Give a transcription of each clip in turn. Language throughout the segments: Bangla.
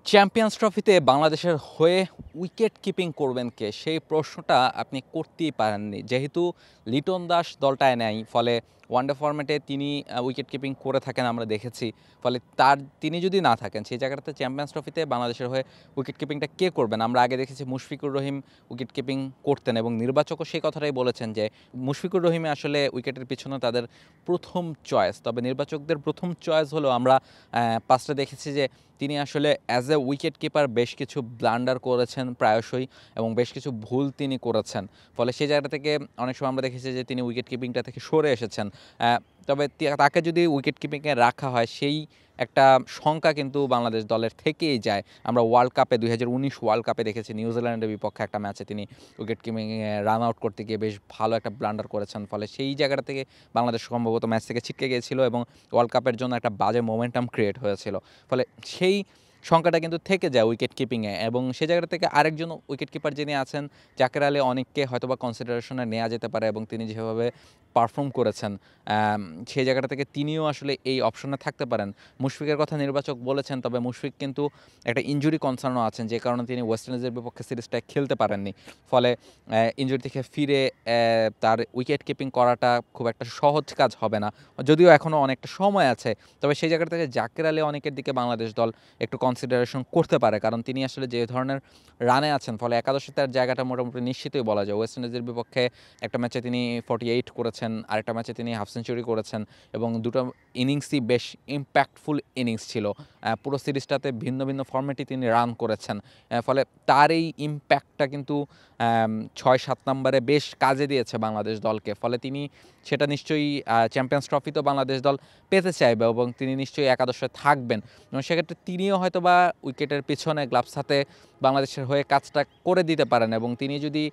চ্যাম্পিয়ন্স ট্রফিতে বাংলাদেশের হয়ে উইকেট কিপিং করবেন কে, সেই প্রশ্নটা আপনি করতেই পারেননি। যেহেতু লিটন দাস দলটায় নেয়, ফলে ওয়ানডে ফরম্যাটে তিনি উইকেট কিপিং করে থাকেন আমরা দেখেছি। ফলে তিনি যদি না থাকেন সেই জায়গাটাতে চ্যাম্পিয়ন্স ট্রফিতে বাংলাদেশের হয়ে উইকেট কিপিংটা কে করবেন? আমরা আগে দেখেছি মুশফিকুর রহিম উইকেট কিপিং করতেন এবং নির্বাচকও সেই কথাটাই বলেছেন যে মুশফিকুর রহিমে আসলে উইকেটের পিছনে তাদের প্রথম চয়েস। তবে নির্বাচকদের প্রথম চয়েস হলো আমরা পাঁচটা দেখেছি যে তিনি আসলে অ্যাজ এ উইকেট কিপার বেশ কিছু ব্লান্ডার করেছেন প্রায়শই এবং বেশ কিছু ভুল তিনি করেছেন। ফলে সেই জায়গা থেকে অনেক সময় আমরা দেখেছি যে তিনি উইকেট কিপিংটা থেকে সরে এসেছেন। তবে তাকে যদি উইকেট কিপিংয়ে রাখা হয় সেই একটা শঙ্কা কিন্তু বাংলাদেশ দলের থেকেই যায়। আমরা ওয়ার্ল্ড কাপে 2019 ওয়ার্ল্ড কাপে দেখেছি নিউজিল্যান্ডের বিপক্ষে একটা ম্যাচে তিনি উইকেট কিপিংয়ে রান আউট করতে গিয়ে বেশ ভালো একটা ব্লান্ডার করেছেন। ফলে সেই জায়গাটা থেকে বাংলাদেশ সম্ভবত ম্যাচ থেকে ছিটকে গিয়েছিল এবং ওয়ার্ল্ড কাপের জন্য একটা বাজে মোমেন্টাম ক্রিয়েট হয়েছিল। ফলে সেই সংখ্যাটা কিন্তু থেকে যায় উইকেট কিপিংয়ে এবং সেই জায়গা থেকে আরেকজন উইকেট কিপার যিনি আছেন জাকের আলী, অনেককে হয়তোবা কনসিডারেশনে নেওয়া যেতে পারে এবং তিনি যেভাবে পারফর্ম করেছেন সেই জায়গাটা থেকে তিনিও আসলে এই অপশনে থাকতে পারেন। মুশফিকের কথা নির্বাচক বলেছেন, তবে মুশফিক কিন্তু একটা ইনজুরি কনসার্নও আছেন, যে কারণে তিনি ওয়েস্ট ইন্ডিজের বিপক্ষে সিরিজটায় খেলতে পারেননি। ফলে ইনজুরি থেকে ফিরে তার উইকেট কিপিং করাটা খুব একটা সহজ কাজ হবে না, যদিও এখনও অনেকটা সময় আছে। তবে সেই জায়গা থেকে জাকের আলী অনেকের দিকে বাংলাদেশ দল একটু কনসিডারেশন করতে পারে, কারণ তিনি আসলে যে ধরনের রানে আছেন, ফলে একাদশে তার জায়গাটা মোটামুটি নিশ্চিতই বলা যায়। ওয়েস্ট ইন্ডিজের বিপক্ষে একটা ম্যাচে তিনি 48 করেছেন, আরেকটা ম্যাচে তিনি হাফ সেঞ্চুরি করেছেন এবং দুটো ইনিংসই বেশ ইম্প্যাক্টফুল ইনিংস ছিল। পুরো সিরিজটাতে ভিন্ন ভিন্ন ফর্মেটে তিনি রান করেছেন। ফলে তার এই ইম্প্যাক্টটা কিন্তু 6-7 নম্বরে বেশ কাজে দিয়েছে বাংলাদেশ দলকে। ফলে তিনি সেটা নিশ্চয়ই চ্যাম্পিয়ন্স ট্রফিতেও বাংলাদেশ দল পেতে চাইবে এবং তিনি নিশ্চয়ই একাদশে থাকবেন এবং সেক্ষেত্রে তিনিও হয়তো বা উইকেটের পিছনে গ্লাভস হাতে বাংলাদেশের হয়ে কাজটা করে দিতে পারেন এবং তিনি যদি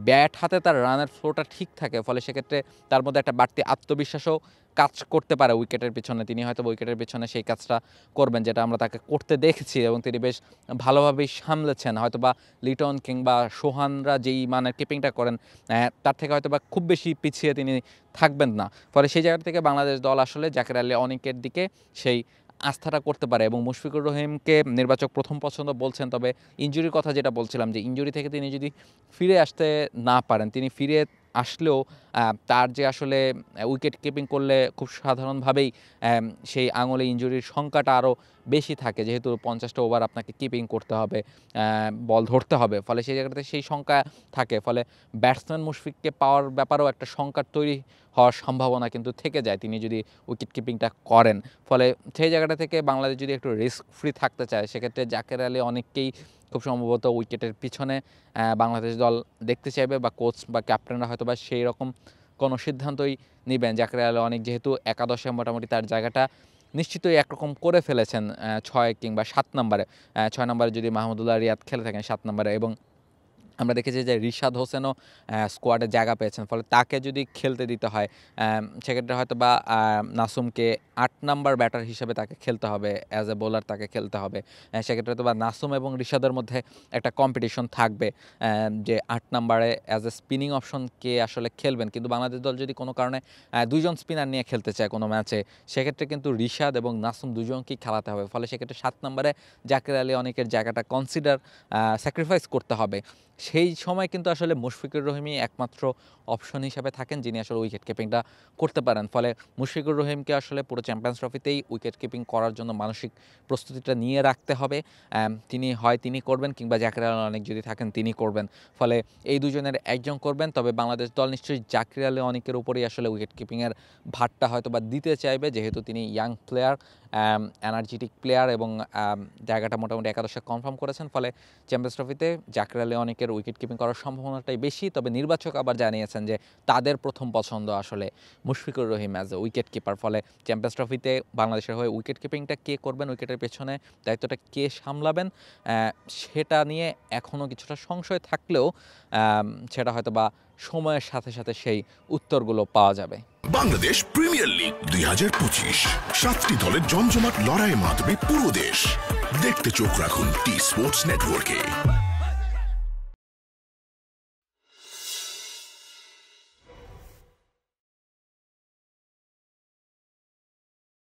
ব্যাট হাতে তার রানের ফ্লোটা ঠিক থাকে, ফলে সেক্ষেত্রে তার মধ্যে একটা বাড়তি আত্মবিশ্বাসও কাজ করতে পারে উইকেটের পিছনে। তিনি হয়তো উইকেটের পিছনে সেই কাজটা করবেন যেটা আমরা তাকে করতে দেখেছি এবং তিনি বেশ ভালোভাবেই সামলেছেন। হয়তো বা লিটন কিংবা সোহানরা যেই মানের কিপিংটা করেন তার থেকে হয়তো বা খুব বেশি পিছিয়ে তিনি থাকবেন না। ফলে সেই জায়গা থেকে বাংলাদেশ দল আসলে জাকের আলী অনেকের দিকে সেই আস্থাটা করতে পারে এবং মুশফিকুর রহিমকে নির্বাচক প্রথম পছন্দ বলছেন। তবে ইনজুরির কথা যেটা বলছিলাম, যে ইনজুরি থেকে তিনি যদি ফিরে আসতে না পারেন, তিনি ফিরে আসলেও তার যে আসলে উইকেট কিপিং করলে খুব সাধারণভাবেই সেই আঙুলে ইনজুরির সংখ্যাটা আরও বেশি থাকে, যেহেতু 50টা ওভার আপনাকে কিপিং করতে হবে, বল ধরতে হবে। ফলে সেই জায়গাটাতে সেই সংখ্যা থাকে। ফলে ব্যাটসম্যান মুশফিককে পাওয়ার ব্যাপারেও একটা সংখ্যা তৈরি হওয়ার সম্ভাবনা কিন্তু থেকে যায় তিনি যদি উইকেট কিপিংটা করেন। ফলে সেই জায়গাটা থেকে বাংলাদেশ যদি একটু রিস্ক ফ্রি থাকতে চায়, সেক্ষেত্রে জাকের আলী অনেককেই খুব সম্ভবত উইকেটের পিছনে বাংলাদেশ দল দেখতে চাইবে বা কোচ বা ক্যাপ্টেনরা হয়তো বা সেই রকম কোনো সিদ্ধান্তই নেবেন। জাকের আলী অনেক যেহেতু একাদশে মোটামুটি তার জায়গাটা নিশ্চিতই একরকম করে ফেলেছেন 6 কিংবা 7 নম্বরে। 6 নম্বরে যদি মাহমুদুল্লাহ রিয়াদ খেলে থাকেন 7 নম্বরে, এবং আমরা দেখেছি যে রিশাদ হোসেনও স্কোয়াডে জায়গা পেয়েছেন। ফলে তাকে যদি খেলতে দিতে হয় সেক্ষেত্রে হয়তো বা নাসুমকে 8 নাম্বার ব্যাটার হিসেবে তাকে খেলতে হবে, অ্যাজ এ বোলার তাকে খেলতে হবে। সেক্ষেত্রে হয়তো বা নাসুম এবং রিশাদের মধ্যে একটা কম্পিটিশন থাকবে যে 8 নাম্বারে অ্যাজ এ স্পিনিং অপশন কে আসলে খেলবেন। কিন্তু বাংলাদেশ দল যদি কোনো কারণে 2 জন স্পিনার নিয়ে খেলতে চায় কোনো ম্যাচে, সেক্ষেত্রে কিন্তু রিশাদ এবং নাসুম দুজনকেই খেলাতে হবে। ফলে সেক্ষেত্রে 7 নম্বরে জাকের আলী অনেকের জায়গাটা স্যাক্রিফাইস করতে হবে। সেই সময় কিন্তু আসলে মুশফিকুর রহিমই একমাত্র অপশন হিসেবে থাকেন যিনি আসলে উইকেট কিপিংটা করতে পারেন। ফলে মুশফিকুর রহিমকে আসলে পুরো চ্যাম্পিয়ন্স ট্রফিতেই উইকেট কিপিং করার জন্য মানসিক প্রস্তুতিটা নিয়ে রাখতে হবে। তিনি করবেন কিংবা জাকের আলী অনেক যদি থাকেন তিনি করবেন। ফলে এই দুজনের একজন করবেন। তবে বাংলাদেশ দল নিশ্চয়ই জাকের আলী অনেকের উপরেই আসলে উইকেট কিপিংয়ের ভারটা হয়তো বা দিতে চাইবে, যেহেতু তিনি ইয়াং প্লেয়ার, এনার্জেটিক প্লেয়ার এবং জায়গাটা মোটামুটি একাদশে কনফার্ম করেছেন। ফলে চ্যাম্পিয়ন্স ট্রফিতে জাকের আলী অনেকের উইকেট কিপিং করার সম্ভাবনাটাই বেশি। তবে নির্বাচক আবার জানিয়েছেন যে তাদের প্রথম পছন্দ আসলে Mushfiqur Rahim as a wicket keeper. ফলে চ্যাম্পিয়ন্স ট্রফিতে বাংলাদেশের হয়ে উইকেট কিপিংটা কে করবেন, উইকেটের পেছনে দায়িত্বটা কে সামলাবেন, সেটা নিয়ে এখনও কিছুটা সংশয় থাকলেও সেটা হয়তো বা সময়ের সাথে সাথে সেই উত্তরগুলো পাওয়া যাবে। বাংলাদেশ প্রিমিয়ার লিগ 2025, 7টি দলের জমজমাট লড়াইয়ে মাতবে পুরো দেশ। দেখতে চোখ রাখুন টি স্পোর্টস নেটওয়ার্কে।